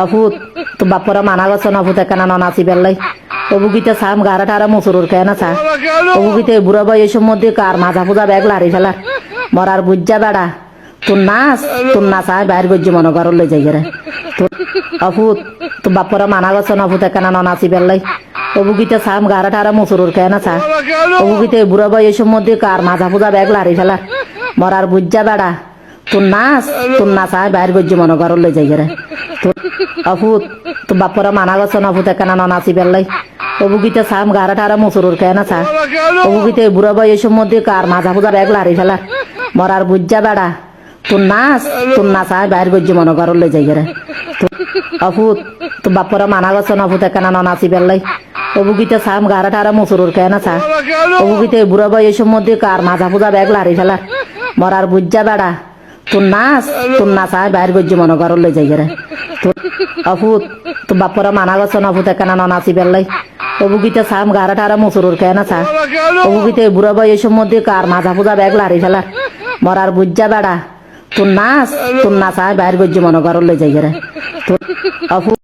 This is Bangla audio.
অভূত তো বাপরা মানা গছ অভূত কেন নাচি বেললাই অভুগিতে সাম গারা টারা মুসুরুর কেন চা অভুগিতে বুড়া বয়সের মধ্যে কার মাজা পূজা ব্যাগ লারি ফেলার মরার বুঝা বেড়া তোর নাচ আয় বাইর গজ্জি মনে ঘর লই যাই রে অভূত তো বাপরা মানা গছ অভূত কেন নাচি বেললাই অভুগিতে সাম গারা টারা মুসুরুর কেন চা অভুগিতে বুড়া বয়সের মধ্যে কার মাজা পূজা ব্যাগ লারি ফেলার মরার বুঝা বেড়া তোর নাচ আয় বাইর গজ্জি মনে ঘর লই যাই রে অভূত তো বাপরা মানা গছ অভূত কেন নাচি বেললাই অভুগিতে সাম গারা টারা মুসুরুর কেন চা অভুগিতে বুড়া বয়সের মধ্যে কার মাজা পূজা ব্যাগ লারি ফেলার মরার বুঝা বেড়া তোর নাচ আয় বাইর গজ্জি মনে ঘর লই যাই রে অভূত তো বাপরা মানা গছ অভূত কেন নাচি বেললাই অভুগিতে সাম গারা টারা মুসুরুর কেন চা অভুগিতে বুড়া বয়সের মধ্যে কার মাজা পূজা ব্যাগ লারি ফেলার মরার বুঝা বেড়া তোর নাচ আয় বাইর গজ্জি মনে ঘর লই যাই রে অভূত তো বাপরা মানা গছ অভূত কেন নাচি বেললাই অভুগিতে সাম গারা টারা মুসুরুর কেন চা অভুগিতে বুড়া বয়সের মধ্যে কার মাজা পূজা ব্যাগ লারি ফেলার মরার বুঝা বেড়া তোর নাচ আয় বাইর গজ্জি মনে ঘর লই যাই রে অভূত